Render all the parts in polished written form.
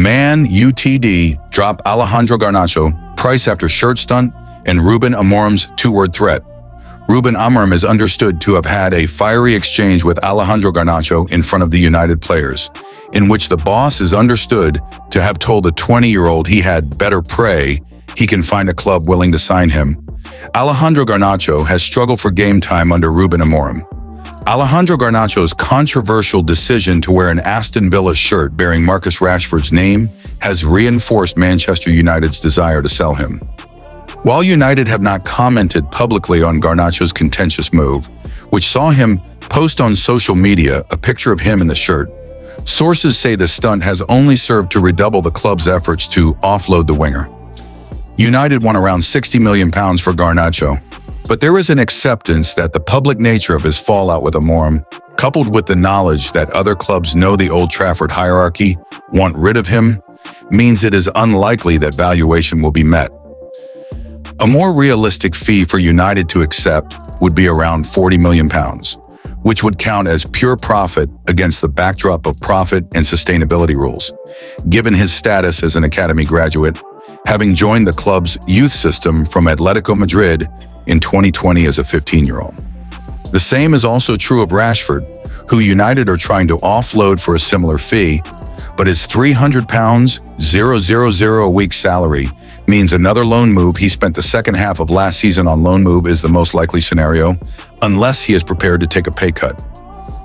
Man UTD drop Alejandro Garnacho, price after shirt stunt, and Ruben Amorim's two-word threat. Ruben Amorim is understood to have had a fiery exchange with Alejandro Garnacho in front of the United players, in which the boss is understood to have told the 20-year-old he had better pray he can find a club willing to sign him. Alejandro Garnacho has struggled for game time under Ruben Amorim. Alejandro Garnacho's controversial decision to wear an Aston Villa shirt bearing Marcus Rashford's name has reinforced Manchester United's desire to sell him. While United have not commented publicly on Garnacho's contentious move, which saw him post on social media a picture of him in the shirt, sources say the stunt has only served to redouble the club's efforts to offload the winger. United won around £60 million for Garnacho, but there is an acceptance that the public nature of his fallout with Amorim, coupled with the knowledge that other clubs know the Old Trafford hierarchy want rid of him, means it is unlikely that valuation will be met. A more realistic fee for United to accept would be around £40 million, which would count as pure profit against the backdrop of profit and sustainability rules, given his status as an academy graduate, having joined the club's youth system from Atletico Madrid in 2020 as a 15-year-old. The same is also true of Rashford, who United are trying to offload for a similar fee, but his £300,000 a week salary means another loan move. He spent the second half of last season on loan move is the most likely scenario, unless he is prepared to take a pay cut.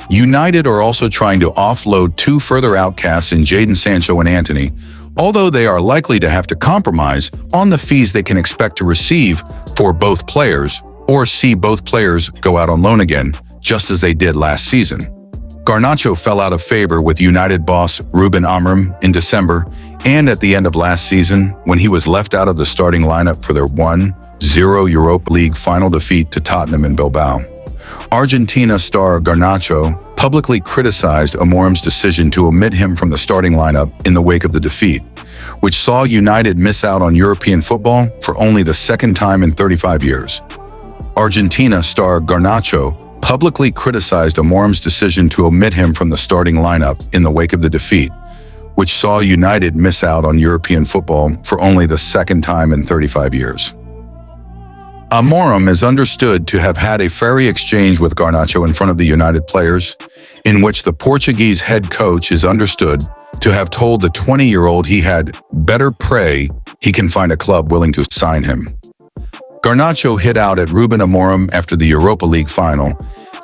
United are also trying to offload two further outcasts in Jadon Sancho and Antony, although they are likely to have to compromise on the fees they can expect to receive for both players, or see both players go out on loan again, just as they did last season. Garnacho fell out of favor with United boss Ruben Amorim in December and at the end of last season when he was left out of the starting lineup for their 1-0 Europa League final defeat to Tottenham in Bilbao. Argentina star Garnacho publicly criticized Amorim's decision to omit him from the starting lineup in the wake of the defeat, which saw United miss out on European football for only the second time in 35 years. Argentina star Garnacho publicly criticized Amorim's decision to omit him from the starting lineup in the wake of the defeat, which saw United miss out on European football for only the second time in 35 years. Amorim is understood to have had a fiery exchange with Garnacho in front of the United players, in which the Portuguese head coach is understood to have told the 20-year-old he had better pray he can find a club willing to sign him. Garnacho hit out at Ruben Amorim after the Europa League final.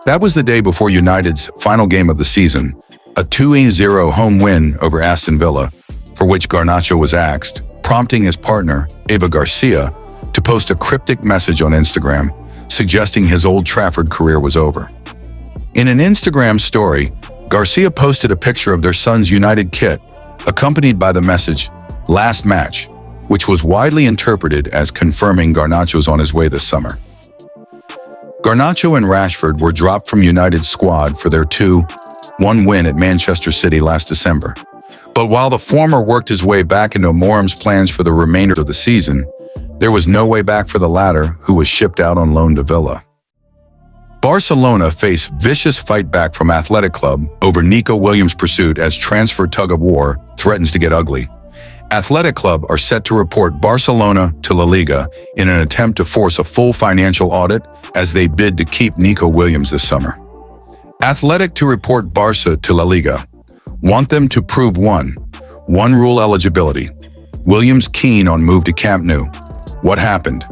That was the day before United's final game of the season, a 2-0 home win over Aston Villa, for which Garnacho was axed, prompting his partner, Eva Garcia, to post a cryptic message on Instagram, suggesting his Old Trafford career was over. In an Instagram story, Garcia posted a picture of their son's United kit, accompanied by the message, "Last match," which was widely interpreted as confirming Garnacho's on his way this summer. Garnacho and Rashford were dropped from United's squad for their 2-1 win at Manchester City last December. But while the former worked his way back into Amorim's plans for the remainder of the season, there was no way back for the latter, who was shipped out on loan to Villa. Barcelona face vicious fight back from Athletic Club over Nico Williams' pursuit as transfer tug-of-war threatens to get ugly. Athletic Club are set to report Barcelona to La Liga in an attempt to force a full financial audit as they bid to keep Nico Williams this summer. Athletic to report Barca to La Liga want them to prove one rule eligibility. Williams keen on move to Camp Nou. What happened?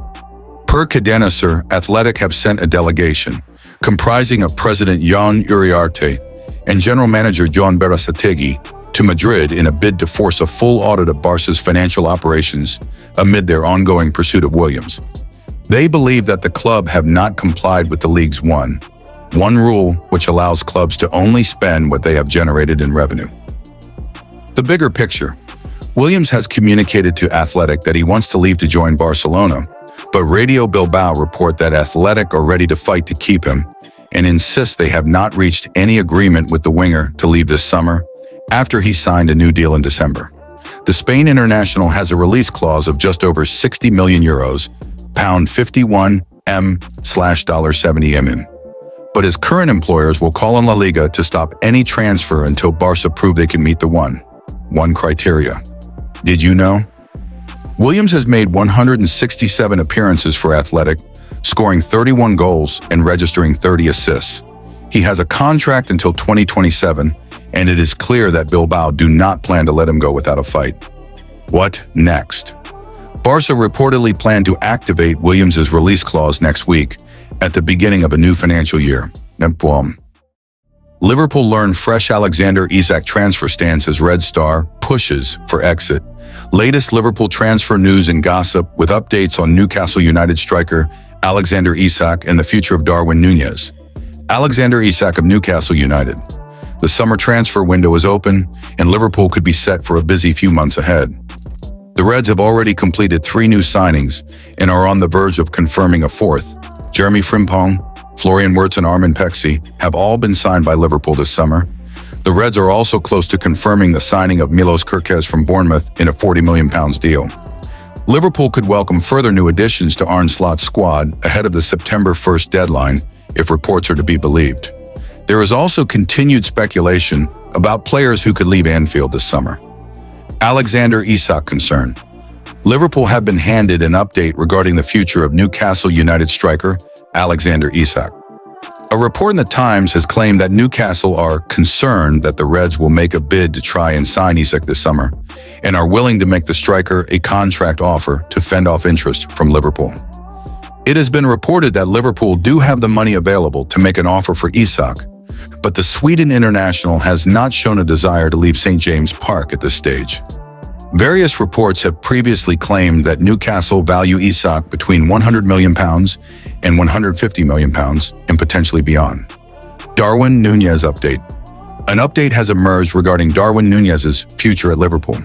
Per Cadena Ser, Athletic have sent a delegation comprising of President Jon Uriarte and General Manager John Berasategui to Madrid in a bid to force a full audit of Barca's financial operations amid their ongoing pursuit of Williams. They believe that the club have not complied with the league's one rule, which allows clubs to only spend what they have generated in revenue. The bigger picture. Williams has communicated to Athletic that he wants to leave to join Barcelona, but Radio Bilbao report that Athletic are ready to fight to keep him and insist they have not reached any agreement with the winger to leave this summer after he signed a new deal in December. The Spain international has a release clause of just over €60 million, £51 M/$70 MM. But his current employers will call on La Liga to stop any transfer until Barca prove they can meet the one criteria. Did you know? Williams has made 167 appearances for Athletic, scoring 31 goals and registering 30 assists. He has a contract until 2027, and it is clear that Bilbao do not plan to let him go without a fight. What next? Barca reportedly plan to activate Williams' release clause next week, at the beginning of a new financial year. Liverpool learn fresh Alexander Isach transfer stance as Red Star pushes for exit. Latest Liverpool transfer news and gossip with updates on Newcastle United striker Alexander Isach and the future of Darwin Nunes. Alexander Isach of Newcastle United. The summer transfer window is open, and Liverpool could be set for a busy few months ahead. The Reds have already completed 3 new signings and are on the verge of confirming a 4th. Jeremy Frimpong, Florian Wirtz and Armin Pexi have all been signed by Liverpool this summer. The Reds are also close to confirming the signing of Milos Kerkez from Bournemouth in a £40 million deal. Liverpool could welcome further new additions to Arne Slot's squad ahead of the September 1st deadline, if reports are to be believed. There is also continued speculation about players who could leave Anfield this summer. Alexander Isach concern. Liverpool have been handed an update regarding the future of Newcastle United striker Alexander Isach. A report in the Times has claimed that Newcastle are concerned that the Reds will make a bid to try and sign Isach this summer and are willing to make the striker a contract offer to fend off interest from Liverpool. It has been reported that Liverpool do have the money available to make an offer for Isach, but the Sweden international has not shown a desire to leave St. James Park at this stage. Various reports have previously claimed that Newcastle value Isach between £100 million and £150 million and potentially beyond. Darwin Nunes update. An update has emerged regarding Darwin Nunes' future at Liverpool.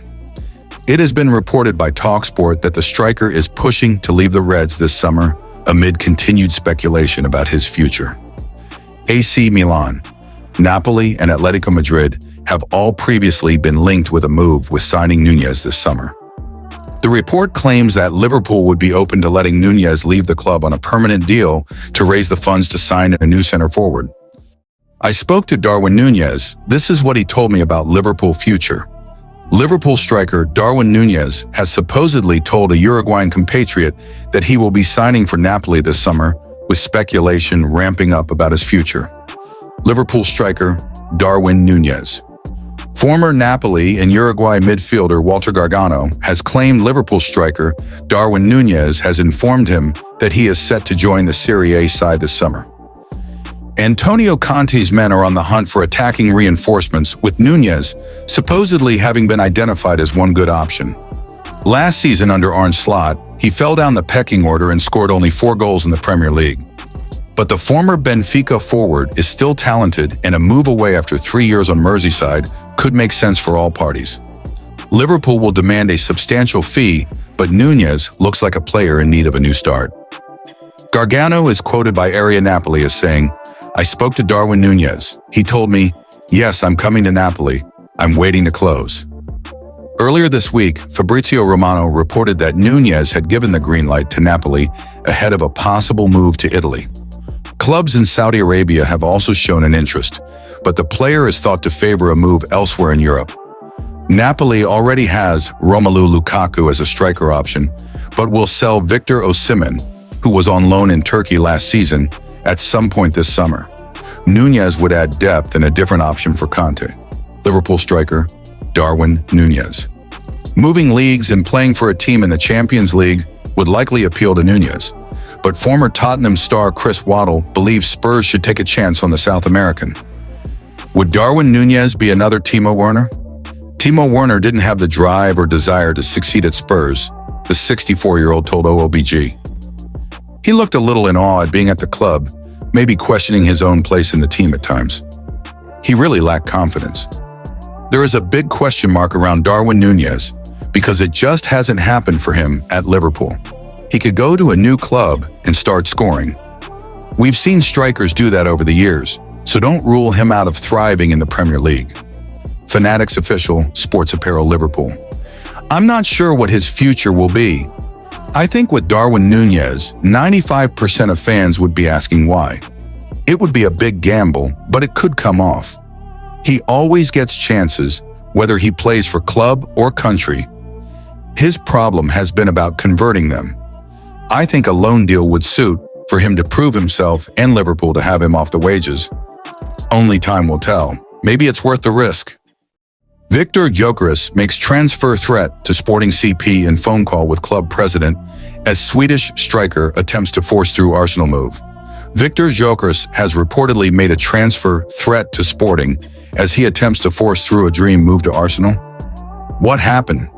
It has been reported by TalkSport that the striker is pushing to leave the Reds this summer amid continued speculation about his future. AC Milan, Napoli and Atletico Madrid have all previously been linked with a move with signing Nunes this summer. The report claims that Liverpool would be open to letting Nunes leave the club on a permanent deal to raise the funds to sign a new center forward. I spoke to Darwin Nunes. This is what he told me about Liverpool future. Liverpool striker Darwin Nunes has supposedly told a Uruguayan compatriot that he will be signing for Napoli this summer, with speculation ramping up about his future. Liverpool striker Darwin Nunes. Former Napoli and Uruguay midfielder Walter Gargano has claimed Liverpool striker Darwin Nunes has informed him that he is set to join the Serie A side this summer. Antonio Conte's men are on the hunt for attacking reinforcements, with Nunes supposedly having been identified as one good option. Last season under Arne Slot, he fell down the pecking order and scored only 4 goals in the Premier League. But the former Benfica forward is still talented, and a move away after 3 years on Merseyside could make sense for all parties. Liverpool will demand a substantial fee, but Nunes looks like a player in need of a new start. Gargano is quoted by Area Napoli as saying, "I spoke to Darwin Nunes. He told me, yes, I'm coming to Napoli. I'm waiting to close." Earlier this week, Fabrizio Romano reported that Nunes had given the green light to Napoli ahead of a possible move to Italy. Clubs in Saudi Arabia have also shown an interest, but the player is thought to favor a move elsewhere in Europe. Napoli already has Romelu Lukaku as a striker option, but will sell Victor Osimhen, who was on loan in Turkey last season, at some point this summer. Nunes would add depth and a different option for Conte. Liverpool striker Darwin Nunes. Moving leagues and playing for a team in the Champions League would likely appeal to Nunes, but former Tottenham star Chris Waddle believes Spurs should take a chance on the South American. Would Darwin Nunes be another Timo Werner? Timo Werner didn't have the drive or desire to succeed at Spurs, the 64-year-old told OOBG. He looked a little in awe at being at the club, maybe questioning his own place in the team at times. He really lacked confidence. There is a big question mark around Darwin Nunes because it just hasn't happened for him at Liverpool. He could go to a new club and start scoring. We've seen strikers do that over the years, so don't rule him out of thriving in the Premier League. Fanatics official, Sports Apparel Liverpool. I'm not sure what his future will be. I think with Darwin Nunes, 95% of fans would be asking why. It would be a big gamble, but it could come off. He always gets chances, whether he plays for club or country. His problem has been about converting them. I think a loan deal would suit for him to prove himself and Liverpool to have him off the wages. Only time will tell. Maybe it's worth the risk. Victor Gyökeres makes transfer threat to Sporting CP in phone call with club president as Swedish striker attempts to force through Arsenal move. Victor Gyökeres has reportedly made a transfer threat to Sporting as he attempts to force through a dream move to Arsenal. What happened?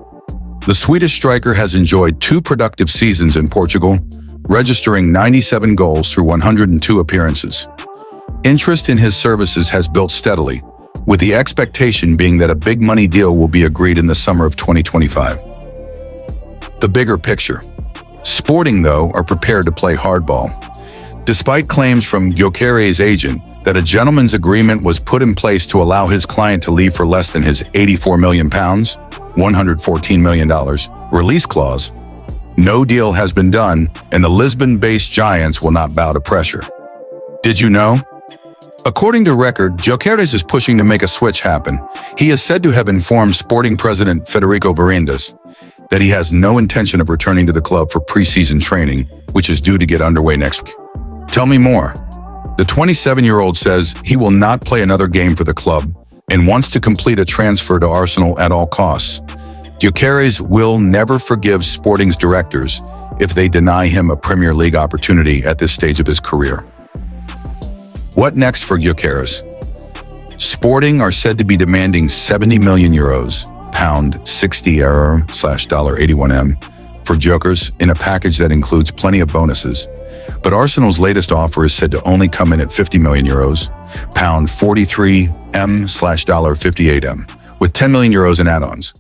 The Swedish striker has enjoyed 2 productive seasons in Portugal, registering 97 goals through 102 appearances. Interest in his services has built steadily, with the expectation being that a big money deal will be agreed in the summer of 2025. The bigger picture. Sporting, though, are prepared to play hardball. Despite claims from Gyökeres' agent that a gentleman's agreement was put in place to allow his client to leave for less than his £84 million, $114 million, release clause, no deal has been done, and the Lisbon-based Giants will not bow to pressure. Did you know? According to Record, Gyökeres is pushing to make a switch happen. He is said to have informed Sporting president Federico Varandas that he has no intention of returning to the club for pre-season training, which is due to get underway next week. Tell me more. The 27-year-old says he will not play another game for the club and wants to complete a transfer to Arsenal at all costs. Gyökeres will never forgive Sporting's directors if they deny him a Premier League opportunity at this stage of his career. What next for Gyökeres? Sporting are said to be demanding €70 million, £60/$81M, for Gyökeres in a package that includes plenty of bonuses. But Arsenal's latest offer is said to only come in at €50 million, £43M/$58M, with €10 million in add-ons.